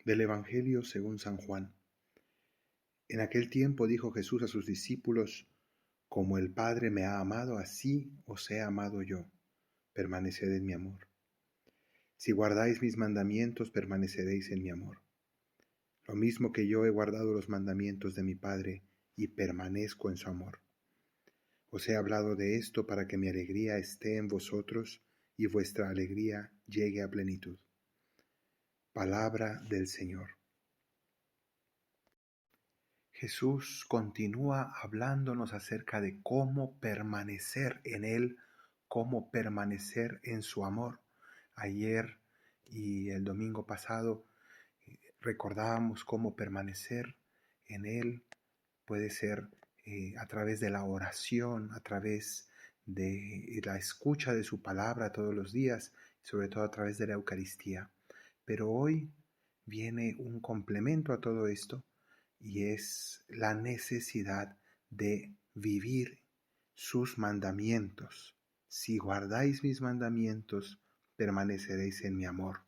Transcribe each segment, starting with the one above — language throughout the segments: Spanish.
Del Evangelio según San Juan. En aquel tiempo dijo Jesús a sus discípulos: Como el Padre me ha amado, así os he amado yo. Permaneced en mi amor. Si guardáis mis mandamientos, permaneceréis en mi amor. Lo mismo que yo he guardado los mandamientos de mi Padre y permanezco en su amor. Os he hablado de esto para que mi alegría esté en vosotros y vuestra alegría llegue a plenitud. Palabra del Señor. Jesús continúa hablándonos acerca de cómo permanecer en Él, cómo permanecer en su amor. Ayer y el domingo pasado recordábamos cómo permanecer en Él puede ser a través de la oración, a través de la escucha de su palabra todos los días, sobre todo a través de la Eucaristía. Pero hoy viene un complemento a todo esto, y es la necesidad de vivir sus mandamientos. Si guardáis mis mandamientos, permaneceréis en mi amor.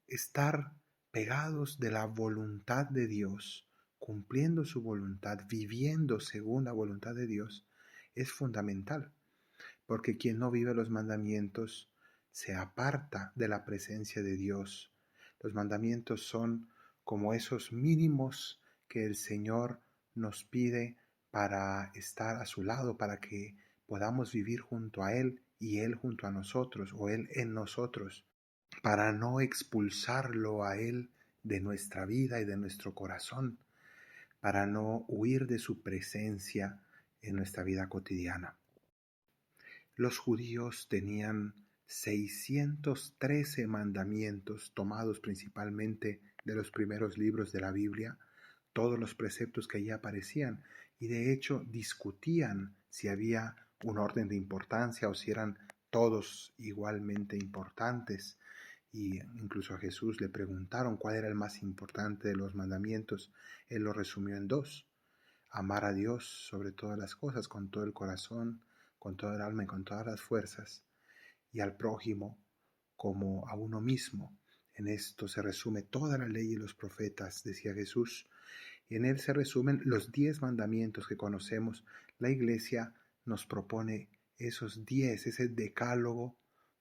Estar pegados de la voluntad de Dios, cumpliendo su voluntad, viviendo según la voluntad de Dios, es fundamental, porque quien no vive los mandamientos se aparta de la presencia de Dios. Los mandamientos son como esos mínimos que el Señor nos pide para estar a su lado, para que podamos vivir junto a Él y Él junto a nosotros, o Él en nosotros, para no expulsarlo a Él de nuestra vida y de nuestro corazón, para no huir de su presencia en nuestra vida cotidiana. Los judíos tenían 613 mandamientos tomados principalmente de los primeros libros de la Biblia, todos los preceptos que allí aparecían, y de hecho discutían si había un orden de importancia o si eran todos igualmente importantes. Y incluso a Jesús le preguntaron cuál era el más importante de los mandamientos. Él lo resumió en dos: amar a Dios sobre todas las cosas, con todo el corazón, con toda el alma y con todas las fuerzas, y al prójimo como a uno mismo. En esto se resume toda la ley y los profetas, decía Jesús, y en él se resumen los 10 mandamientos que conocemos. La Iglesia nos propone esos 10, ese decálogo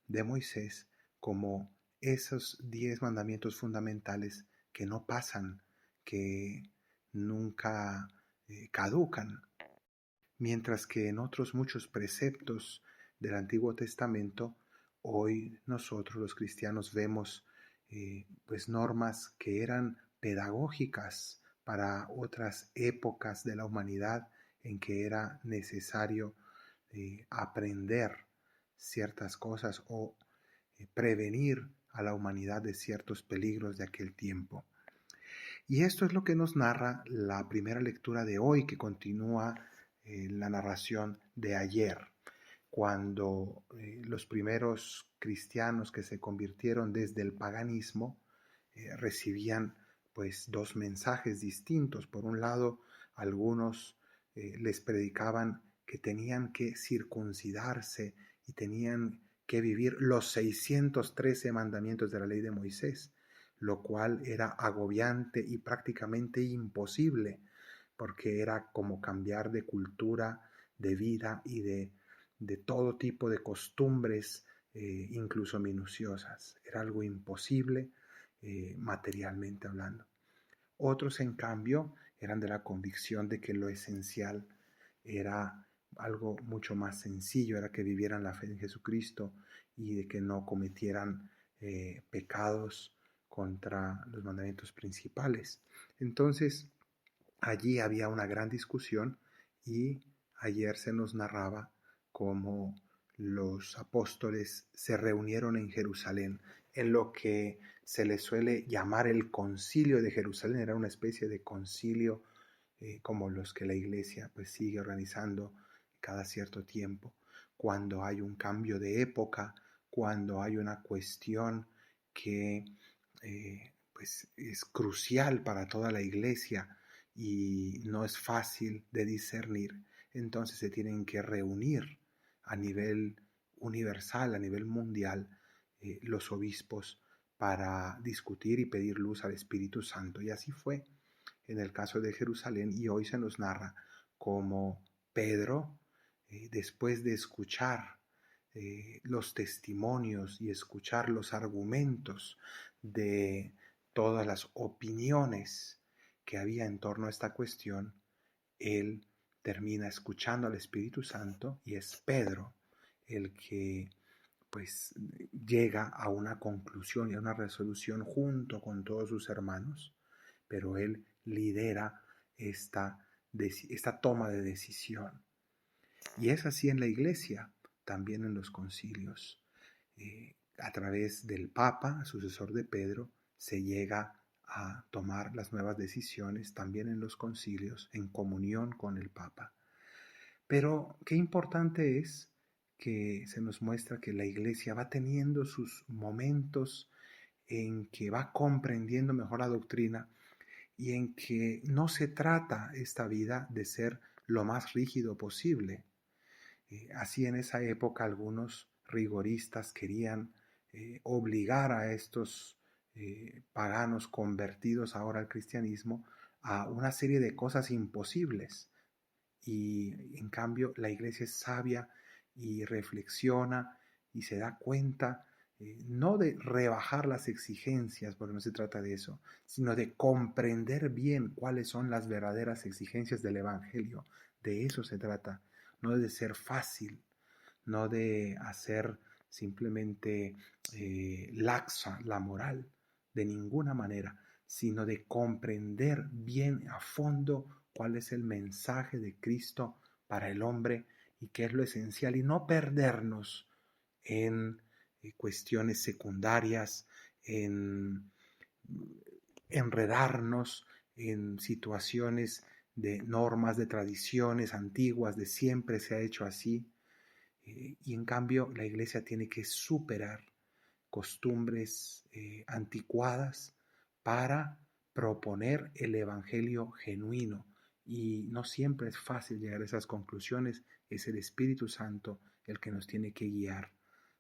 de Moisés, como esos 10 mandamientos fundamentales que no pasan, que nunca caducan. Mientras que en otros muchos preceptos del Antiguo Testamento, hoy nosotros los cristianos vemos pues normas que eran pedagógicas para otras épocas de la humanidad en que era necesario aprender ciertas cosas o prevenir a la humanidad de ciertos peligros de aquel tiempo. Y esto es lo que nos narra la primera lectura de hoy, que continúa la narración de ayer, cuando los primeros cristianos que se convirtieron desde el paganismo recibían pues dos mensajes distintos. Por un lado, algunos les predicaban que tenían que circuncidarse y tenían que vivir los 613 mandamientos de la ley de Moisés, lo cual era agobiante y prácticamente imposible, porque era como cambiar de cultura, de vida y de todo tipo de costumbres, incluso minuciosas. Era algo imposible materialmente hablando. Otros, en cambio, eran de la convicción de que lo esencial era algo mucho más sencillo, era que vivieran la fe en Jesucristo y de que no cometieran pecados contra los mandamientos principales. Entonces, allí había una gran discusión, y ayer se nos narraba cómo los apóstoles se reunieron en Jerusalén, en lo que se le suele llamar el Concilio de Jerusalén. Era una especie de concilio como los que la Iglesia pues sigue organizando cada cierto tiempo, cuando hay un cambio de época, cuando hay una cuestión que pues es crucial para toda la Iglesia y no es fácil de discernir. Entonces se tienen que reunir a nivel universal, a nivel mundial, los obispos, para discutir y pedir luz al Espíritu Santo. Y así fue en el caso de Jerusalén, y hoy se nos narra como Pedro, después de escuchar los testimonios y escuchar los argumentos de todas las opiniones que había en torno a esta cuestión, él termina escuchando al Espíritu Santo y es Pedro el que pues llega a una conclusión y a una resolución junto con todos sus hermanos, pero él lidera esta toma de decisión. Y es así en la Iglesia, también en los concilios. A través del Papa, sucesor de Pedro, se llega a tomar las nuevas decisiones también en los concilios, en comunión con el Papa. Pero qué importante es que se nos muestra que la Iglesia va teniendo sus momentos en que va comprendiendo mejor la doctrina y en que no se trata esta vida de ser lo más rígido posible. Así en esa época algunos rigoristas querían obligar a estos paganos convertidos ahora al cristianismo a una serie de cosas imposibles. Y en cambio la Iglesia es sabia y reflexiona y se da cuenta no de rebajar las exigencias, porque no se trata de eso, sino de comprender bien cuáles son las verdaderas exigencias del Evangelio. De eso se trata, no de ser fácil, no de hacer simplemente laxa la moral, de ninguna manera, sino de comprender bien a fondo cuál es el mensaje de Cristo para el hombre y qué es lo esencial, y no perdernos en cuestiones secundarias, en enredarnos en situaciones de normas, de tradiciones antiguas, de siempre se ha hecho así. Y en cambio la Iglesia tiene que superar costumbres anticuadas para proponer el Evangelio genuino. Y no siempre es fácil llegar a esas conclusiones. Es el Espíritu Santo el que nos tiene que guiar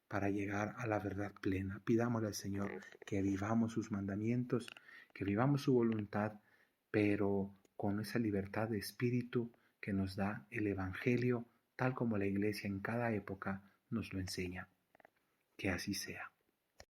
para llegar a la verdad plena. Pidámosle al Señor que vivamos sus mandamientos, que vivamos su voluntad, pero con esa libertad de espíritu que nos da el Evangelio, tal como la Iglesia en cada época nos lo enseña. Que así sea.